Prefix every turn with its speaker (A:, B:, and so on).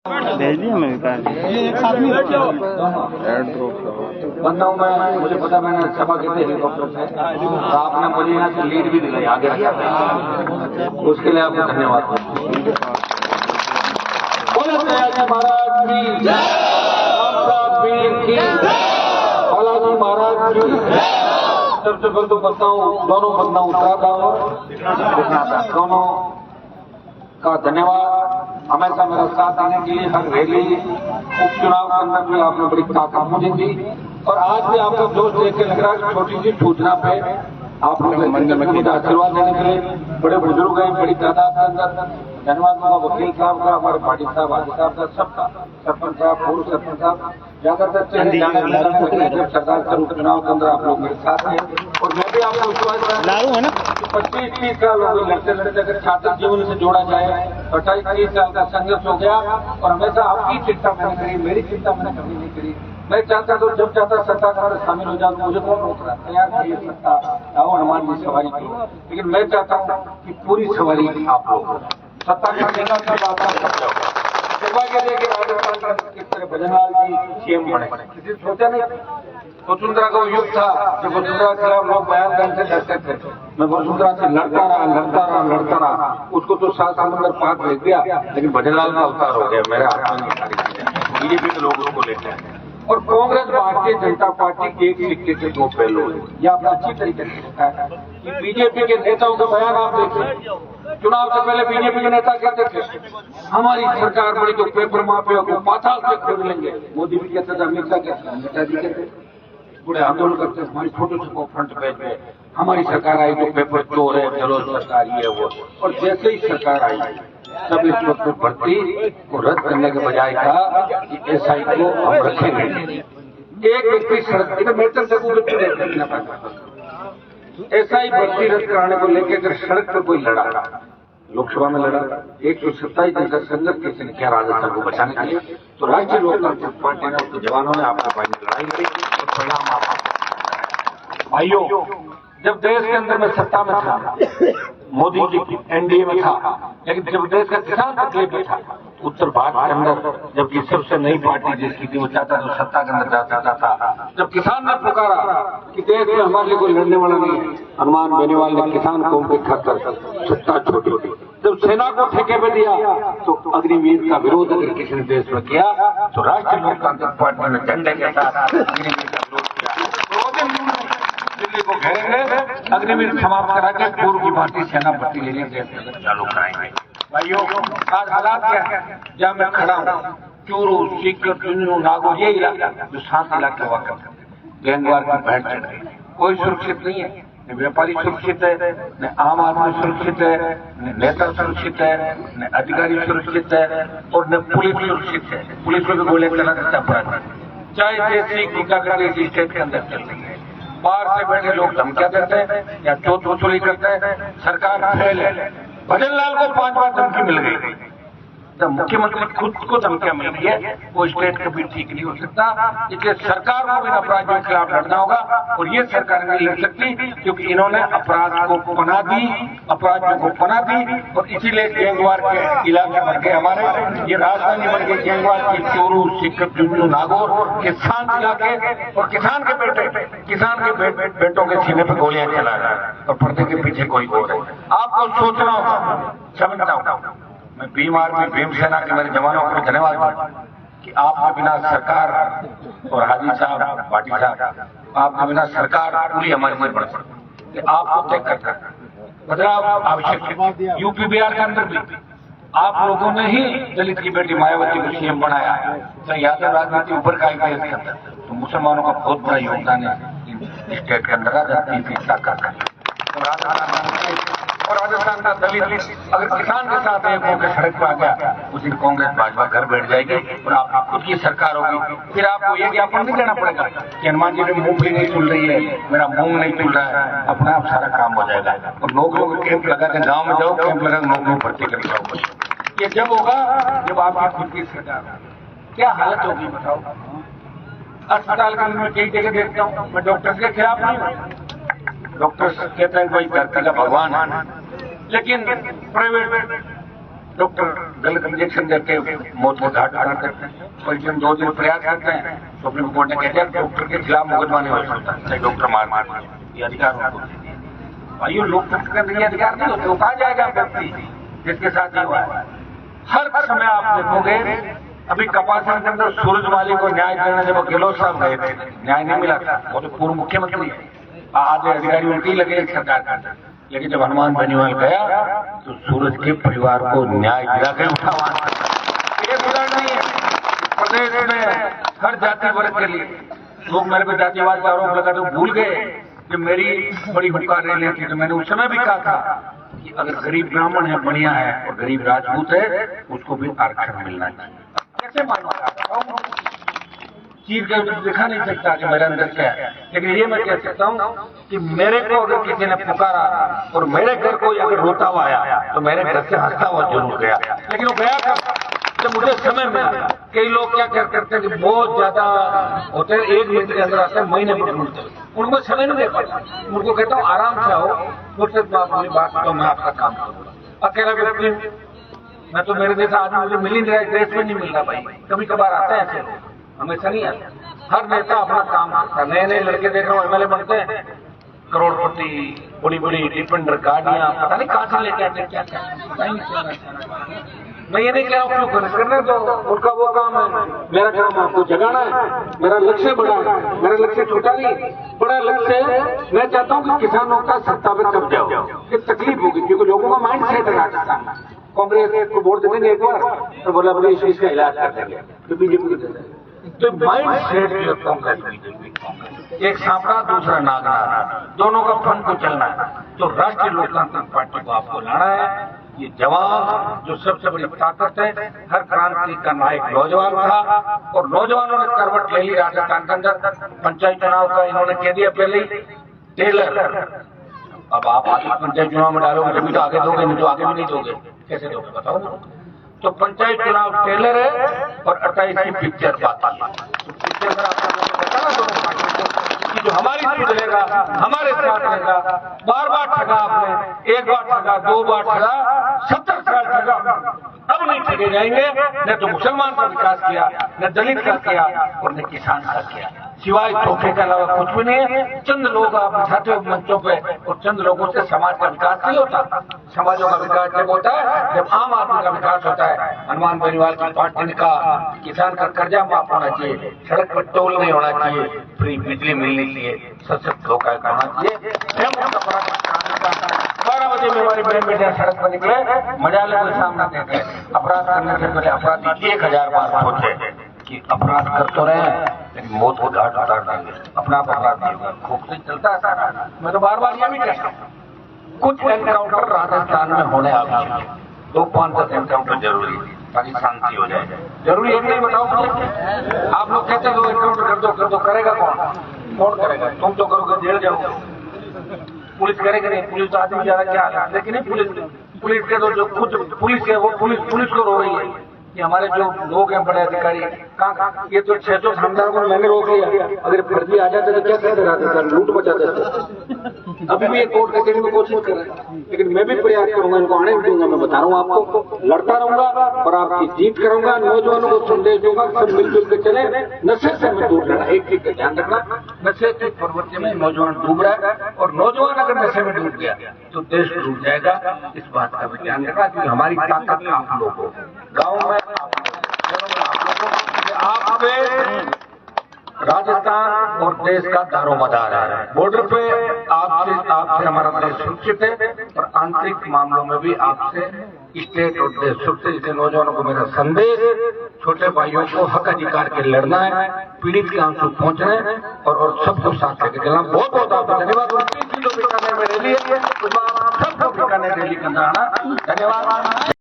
A: भेज दिया मैं
B: बंदा हूँ मैं, मुझे पता मैंने सभा के हेलीकॉप्टर से तो आपने मुझे यहाँ से लीड भी दिलाई आगे उसके लिए आपको धन्यवाद। बोले दयाजी महाराज की जय, वीर की बालाजी महाराज की। सबसे पहले तो बताऊँ दोनों बंदा उत्तराखंड दोनों का धन्यवाद। हमेशा मेरा साथ आने के लिए हर रैली उपचुनाव के अंदर भी आपने बड़ी ताकत मुझे दी और आज भी आपका जोश देख के लग रहा है छोटी सी सूचना पे आप लोग मुझे आशीर्वाद देने के लिए बड़े बुजुर्ग हैं बड़ी तादाद के अंदर। धन्यवाद होगा वकील साहब का, हमारे पाटिल साहब, हाजी साहब का, सबका, सरपंच साहब, पूर्व सरपंच साहब, ज्यादातर जब सरकार का उपचुनाव के अंदर आप लोग मेरे साथ हैं और मैं भी आपको विश्वास
A: लारू है ना
B: 25-30 साल हो गए लड़ते लड़ते अगर छात्र जीवन से जोड़ा जाए 28-30 साल का संघर्ष हो गया और हमेशा आपकी चिंता मैंने करी, मेरी चिंता मैंने कभी नहीं करी। मैं चाहता तो जब चाहता सत्ता का शामिल हो जाऊँ, मुझे कौन रोक रहा तैयार करिए सत्ता आओ हनुमान जी सवारी करो, लेकिन मैं चाहता हूँ कि पूरी सवारी आप लोग सत्ता का देगा सब आपका सब होगा। दुर्भाग्य है कि राजस्थान का किस तरह भजनलाल जी सीएम बने, किसी सोचा नहीं। वसुंधरा का युग था जब वसुंधरा के खिलाफ लोग बयान करने से डरते थे, मैं वसुंधरा से लड़ता रहा, उसको तो 7 समंदर पार भेज दिया, लेकिन भजनलाल का अवतार हो गया मेरे हाथ में सारी चीजें। बीजेपी के लोग उसको लेते हैं और कांग्रेस भारतीय जनता पार्टी के एक सिक्के के 2 पहलू है। यह आपने अच्छी तरीके से देखा है कि बीजेपी के नेताओं के बयान आप देखिए, चुनाव से पहले बीजेपी के नेता कहते थे हमारी सरकार बड़ी तो पेपर माफिया को पाताल से खोद लेंगे। मोदी भी कहते थे, अमित शाह कहते, अमित जी कहते पूरे आंदोलन करते हमारी फोटो छपो फ्रंट पेज पे, हमारी सरकार आई तो पेपर चोर है, चलो सरकार ये वो। और जैसे ही सरकार आई सब इस वक्त भर्ती को रद्द करने के बजाय कहा कि एसआई को हम रखेंगे। एक व्यक्ति सड़क मेटर से एसआई भर्ती रद्द कराने को लेकर अगर सड़क पर कोई लड़ा, लोकसभा में लड़ा 127 दिन का संघर्ष किसी ने किया राजस्थान को बचाने के लिए, तो राष्ट्रीय लोकतांत्रिक पार्टी ने उसके जवानों ने आपके भाई ने लड़ाई लड़ी और परिणाम आप भाइयों। जब देश के अंदर में सत्ता में था मोदी जी एनडीए में था, लेकिन जब देश का किसान तकलीफ में था उत्तर भारत के अंदर जबकि सबसे नई पार्टी जिसकी थी वो चाहता तो सत्ता के अंदर जा सकता था। जब किसान ने पुकारा कि देश में हमारे लिए कोई लड़ने वाला नहीं है, हनुमान बेनीवाल ने किसान कौम की खातर सत्ता छोड़ी। जब सेना को ठेके पे दिया तो अग्निवीर का विरोध अगर किसी ने देश में किया तो राष्ट्रीय लोकतांत्रिक पार्टी ने झंडे के साथ अग्निवीर का विरोध किया। दिल्ली को घेरेंगे, अग्निवीर समाप्त करा के पूर्व की भारतीय सेना भर्ती लेने देश के अंदर चालू कराएंगे। भाइयों आज हालात क्या है जहाँ मैं खड़ा हूँ, चूरू, सीकर, चुन्नू, नागौर ये इलाका जो शांत इलाके हुआ करते गैंगवार की भैंट चढ़ गई, कोई सुरक्षित नहीं है, न व्यापारी सुरक्षित है, न आम आदमी सुरक्षित है, न नेता सुरक्षित है, न अधिकारी सुरक्षित है और न पुलिस सुरक्षित है। पुलिस को भी गोले चला सकता अपराध, चाहे जैसी गुंडागर्दी स्टेट के अंदर चल रही है। बाहर से बैठे लोग धमकियां देते हैं या चोट वसूली करते हैं, सरकार फेल है। भजनलाल को 5 बार धमकी मिल गई, जब मुख्यमंत्री खुद को धमकियां मिल गई है वो स्टेट कभी ठीक नहीं हो सकता। इसलिए सरकार को इन अपराधियों के खिलाफ लड़ना होगा और ये सरकार नहीं लड़ सकती क्योंकि इन्होंने अपराध को पनाह दी, अपराधियों को पनाह दी और इसीलिए गैंगवार के इलाके बन गए हमारे, ये राजधानी बन गई गैंगवार की। चोरू, सीकर, चुन्नू, नागौर के शांत इलाके और किसान के बेटों के सीने पर गोलियां चला रहा है और पर्दे के पीछे कोई और है। आपको सोचना होगा, समझना होगा। मैं बीमार में भीमसेना के मेरे जवानों को धन्यवाद दूं कि आपके बिना सरकार और हाजी साहब, पाटिल साहब, आपके बिना सरकार पूरी हमारी नहीं बढ़ सकती। आपको तय करना बदलाव आवश्यक है। यूपी बिहार के अंदर भी आप लोगों ने ही दलित की बेटी मायावती को सीएम बनाया, तो यादव राजनीति ऊपर का के अंदर तो मुसलमानों का बहुत बड़ा योगदान है स्टेट के अंदर और राजस्थान का दलित अगर किसान के साथ एक होकर सड़क पर आ गया उस दिन कांग्रेस भाजपा घर बैठ जाएगी और आप खुद की सरकार होगी। फिर आपको ये ज्ञापन नहीं देना पड़ेगा कि हनुमान जी में मूंगफली नहीं चुल रही है, मेरा मूंग नहीं चुल रहा है, अपना आप सारा काम हो जाएगा। और नौकरियों के कैंप लगा के गाँव में जाओ, कैंप लगा नौकरियों भर्ती कर जाओ। ये जब होगा जब आपकी खुद की सरकार, क्या हालत होगी बताओ। अस्पताल के अंदर कई जगह देखता हूँ, मैं डॉक्टर के खिलाफ नहीं हूँ, डॉक्टर कहते हैं कोई धरती का भगवान है, लेकिन प्राइवेट डॉक्टर गलत इंजेक्शन देते मौत के घाट उतार देते हैं। पेशेंट 2 दिन प्रयास करते हैं, सुप्रीम कोर्ट ने कह दिया डॉक्टर के खिलाफ मुकदमा नहीं हो सकता, चाहे डॉक्टर मार ये अधिकार उनको दे दिया। भाइयों, लोकतंत्र के अंदर ये अधिकार नहीं होते, वो कहा जाएगा व्यक्ति जिसके साथ ये हुआ है। हर समय आप देखोगे, अभी कपासन के अंदर सूरजवाली को न्याय देने जब गहलोत साहब गए थे, न्याय नहीं मिला था, वो तो पूर्व मुख्यमंत्री है, आज अधिकारी उल्टी लगे सरकार का। लेकिन जब हनुमान बेनीवाल गया तो सूरज के परिवार को न्याय दिला के उठा। एक उदाहरण नहीं है, प्रदेश में हर जाति वर्ग के लिए लोग मेरे पे जातिवाद का आरोप लगा तो भूल गए कि मेरी बड़ी हुंकार रैली थी, तो मैंने उस समय भी कहा था कि अगर गरीब ब्राह्मण है, बढ़िया है, और गरीब राजपूत है, उसको भी आरक्षण मिलना चाहिए। कैसे मानो चीज का दिखा नहीं सकता कि मेरे अंदर क्या है, लेकिन ये मैं कह सकता हूँ कि मेरे को अगर किसी ने पुकारा और मेरे घर को अगर रोता हुआ आया तो मेरे घर से हंसता हुआ जरूर गया, लेकिन वो गया जब मुझे समय मिला। कई लोग क्या करते हैं कि बहुत ज्यादा होते हैं, 1 मिनट के अंदर आते हैं, महीने में ढूंढते हैं, उनको समय नहीं दे पाता। उनको कहता हूँ आराम से आओ, मुझसे बात तो मैं आपका काम करूँगा। अकेला व्यक्ति मैं तो, मेरे जैसा आदमी मुझे मिल ही नहीं रहा, ड्रेस में नहीं मिल रहा भाई, कभी कभार आता है ऐसे, हमेशा नहीं आता। हर नेता अपना काम करता है। नए नए लड़के देख रहा हूँ एमएलए बनते हैं, करोड़पति, बड़ी बड़ी डिफेंडर गाड़ियां, पता नहीं कहां से लेके आते, क्या क्या मैं ये नहीं कह रहा हूँ क्यों करना, तो उनका वो काम है। मेरा काम आपको जगाना है, मेरा लक्ष्य बड़ा है, मेरा लक्ष्य छोटा नहीं, बड़ा लक्ष्य है। मैं चाहता हूँ कि किसानों का सत्ता पे कब्जा हो। ये तकलीफ होगी क्योंकि लोगों का माइंड सेट है राजस्थान में, कांग्रेस को वोट देंगे एक बार तो बोला बोले इस का इलाज कर देंगे, तो बीजेपी को दे। तो माइंड सेट जो कांग्रेस बीजेपी, एक सांपड़ा दूसरा नागरा, दोनों का फन को चलना है। तो राष्ट्रीय लोकतांत्रिक पार्टी को आपको लाना है। ये जवान जो सबसे बड़ी ताकत है, हर क्रांति का नायक नौजवान था और नौजवानों ने करवट ले ली राजस्थान के अंदर। पंचायत चुनाव का इन्होंने कह दिया पहले ही टेलर, अब आप आगे पंचायत चुनाव में डालोगे तभी तो आगे दोगे, नहीं तो आगे भी नहीं दोगे, कैसे दोगे बताओ। तो पंचायत चुनाव टेलर है और 28 की पिक्चर बाकी है। तो पिक्चर में आपको बताना दोनों पार्टी को कि जो हमारी सीट लेगा, हमारे साथ रहेगा। बार बार ठगा आपने, 1 बार ठगा, 2 बार ठगा, 70 साल ठगा, अब नहीं ठगे जाएंगे। न तो मुसलमान का विकास किया, न दलित का किया और न किसान का किया, सिवाय धोखे के अलावा कुछ भी नहीं है। चंद लोग आप बिठाते हो मंचों पे और चंद लोगों से समाज का विकास नहीं होता। समाजों का विकास जब होता है जब आम आदमी का विकास होता है। हनुमान बेनीवाल की पार्टी ने कहा किसान का कर्जा माफ होना चाहिए, सड़क पर टोल नहीं होना चाहिए, फ्री बिजली मिलनी चाहिए, सशक्त लोकायुक्त होना चाहिए। 12 बजे में हमारी बहन बेटियां सड़क पर निकले, मजाले को सामना देते अपराध करने से पहले अपराधी 1000 बार सोचे कि अपराध कर तो रहे हैं लेकिन मौत को घाट उतार देंगे, अपना अपराध नहीं होगा। खूब से चलता है। मैं तो बार बार ये भी कहता हूँ कुछ एनकाउंटर राजस्थान में होने आवश्यक है, 2-5 एनकाउंटर जरूरी है ताकि शांति हो जाए। जरूरी है नहीं बताओ मुझे। आप लोग कहते हो एनकाउंटर कर दो, करेगा कौन करेगा? तुम तो करोगे, जेल जाओगे। पुलिस करेगी नहीं, पुलिस तो आदमी जा रहा क्या, लेकिन पुलिस के तो जो खुद पुलिस है वो पुलिस को रो रही है कि हमारे जो लोग हैं बड़े अधिकारी कहाँ, ये तो 600 थानेदारों को मैंने रोक लिया, अगर फर्जी आ जाते तो क्या कहते राजस्थान लूट मचा देते। अभी भी एक कोर्ट कचहरी में कोशिश कर रहे हैं, लेकिन मैं भी प्रयास करूंगा, इनको आने नहीं दूंगा। मैं बता रहा हूँ आपको, लड़ता रहूंगा और आपकी जीत करूंगा। नौजवानों को संदेश दूंगा, सब मिलजुल के चले, नशे से हमें दूर रहना। एक चीज का ध्यान रखना, नशे के प्रवृत्ति में नौजवान डूब रहा है और नौजवान अगर नशे में डूब गया तो देश डूब जाएगा। इस बात का भी ध्यान रखना क्योंकि हमारी ताकत आप लोग हो, गाँव में आप पे राजस्थान और देश का दारोमदार है। बॉर्डर पे आपसे हमारा देश सुरक्षित है और आंतरिक मामलों में भी आपसे स्टेट और देश सुरक्षित। इसलिए नौजवानों को मेरा संदेश, छोटे भाइयों को हक अधिकार के लड़ना है, पीड़ित के आंसू पहुंचना है और सबको साथ लेकर चलना। बहुत बहुत आपका धन्यवाद। 29 किलो बीकानेर में रैली है, सबको बीकानेर रैली करना। धन्यवाद।